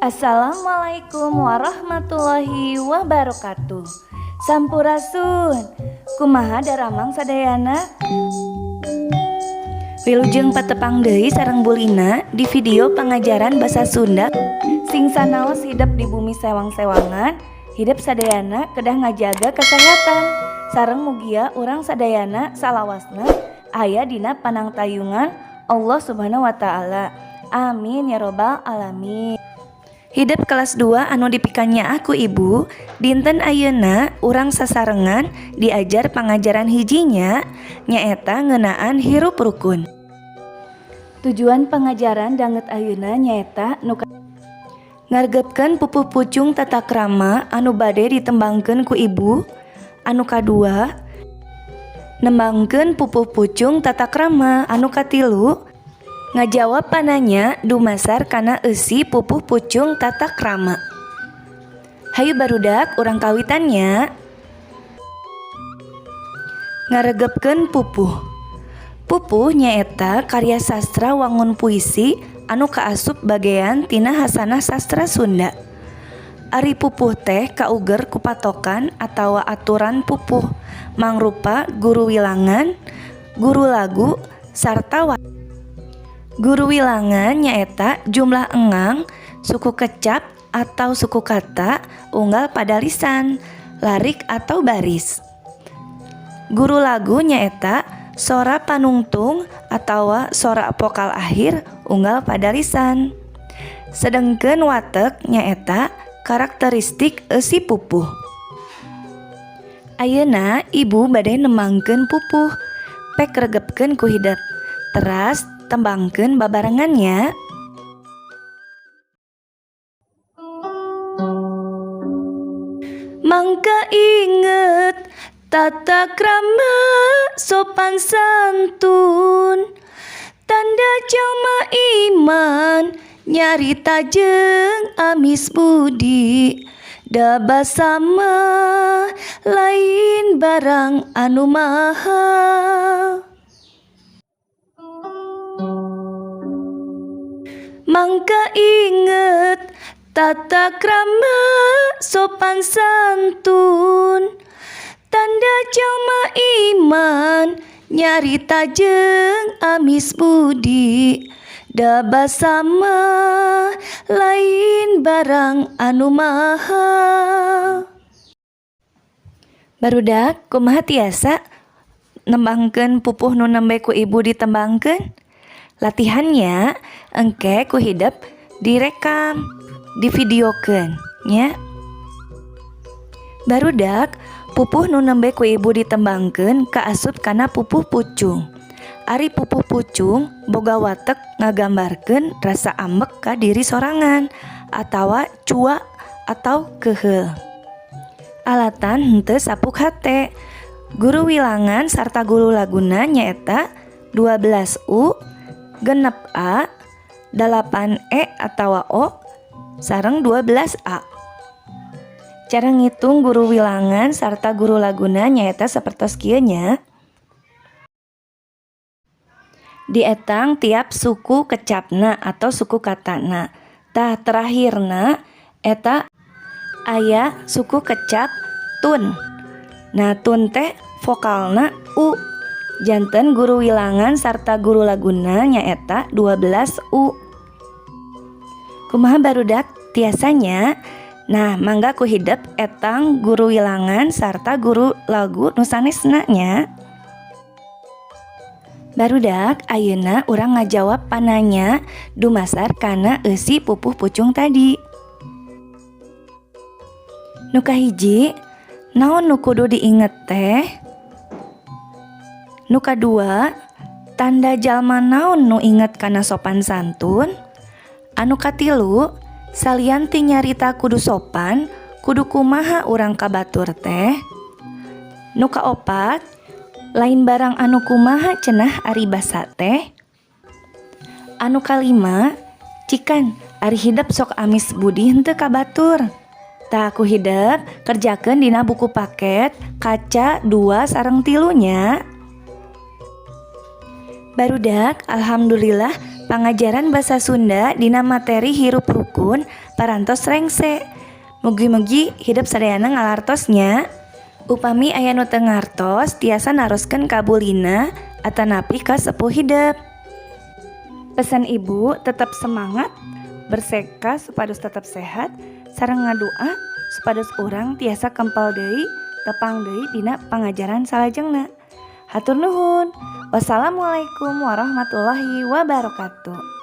Assalamualaikum warahmatullahi wabarakatuh. Sampurasun, kumaha daramang sadayana? Wilujeng patepang deui sareng Bulina di video pengajaran basa Sunda sing sanaos hidup di bumi sewang-sewangan, hidup sadayana kedah ngajaga kesehatan sareng mugia urang sadayana salawasna aya dina panangtayungan Allah Subhanahu wa taala. Amin ya robbal alamin. Hidup kelas 2 anu dipikannya aku ibu, dinten ayeuna urang sasarengan diajar pengajaran hijinya nyaeta ngeunaan hirup rukun. Tujuan pengajaran danget ayeuna nyaeta ngargepkeun pupuh pucung tata krama anu bade ditembangkeun ku ibu. Anu kadua, nembangkeun pupuh pucung tata krama. Anu katilu, ngajawab pananya dumasar kana eusi pupuh pucung tata krama. Hayu barudak urang kawitannya. Ngaregepkeun pupuh. Pupuh nyaeta karya sastra wangun puisi anu kaasup bagean tina hasanah sastra Sunda. Ari pupuh teh kauger ku patokan atawa aturan pupuh mangrupa guru wilangan, guru lagu, sarta guru wilangan nyaeta jumlah engang, suku kecap atau suku kata, unggal pada lisan, larik atau baris. Guru lagu nyaeta sora panungtung atau sora vokal akhir, unggal pada lisan. Sedengkeun watek nyaeta karakteristik eusi pupuh. Ayeuna ibu bade nembangkeun pupuh, pek regepkeun ku hideuk. Teras tembangkeun babarengannya. Mangka inget tata krama sopan santun, tanda jalma iman nyarita jeung amis budi. Da basama lain barang anu mahal. Mangka inget tata krama sopan santun, tanda jalma iman nyarita jeung amis budi. Da basama lain barang anu mahal. Barudak kumaha tiasa nembangkeun pupuh nu nembe ku ibu ditembangkeun? Latihannya engke ku hidup direkam, divideokeun nya. Barudak pupuh nu nembe ku ibu ditembangkeun kaasup kana pupuh pucung. Ari pupuh pucung boga watek ngagambarkeun rasa ambek ka diri sorangan atawa cua atau keheul. Alatan henteu sapuk hate. Guru wilangan sarta guru laguna nyaeta 12U, 6A, 8E atawa O, sareng 12A. Cara ngitung guru wilangan sarta guru laguna nyaeta sapertos kieu nya. Dietang tiap suku kecapna atau suku katana. Tah terakhirna eta aya suku kecap tun. Nah tun teh vokalna U. Janten guru wilangan sarta guru laguna nyaeta 12U. Kumaha barudak tiasanya? Nah mangga ku hidup etang guru wilangan sarta guru lagu nu sanesna nya. Barudak ayeuna urang ngajawab pananya dumasar kana eusi pupuh pucung tadi. Nu kahiji, naon nu kudu diinget teh? Nu kadua, tanda jalma naon nu inget kana sopan santun? Anu katilu, salianti nyarita kudu sopan, kudu kumaha urang kabatur teh? Nu kaopat, lain barang anu kumaha cenah ari basa teh? Anu kalima, cikan ari hidup sok amis budi henteu kabatur. Tah ku hidup kerjakeun dina buku paket kaca 2 sareng 3 nya. Barudak alhamdulillah Pangajaran basa Sunda dina materi hirup rukun parantos rengse. Mugi-mugi hidup sadayana ngalartosnya. Upami aya nu teu ngartos tiasa naroskeun ka bulina atanapi ka sepuh hidup. Pesan ibu tetap semangat, berseka supados tetap sehat, sareng ngadua supados urang tiasa kempal deui tepang deui dina pangajaran salajengna. Hatur nuhun. Wassalamualaikum warahmatullahi wabarakatuh.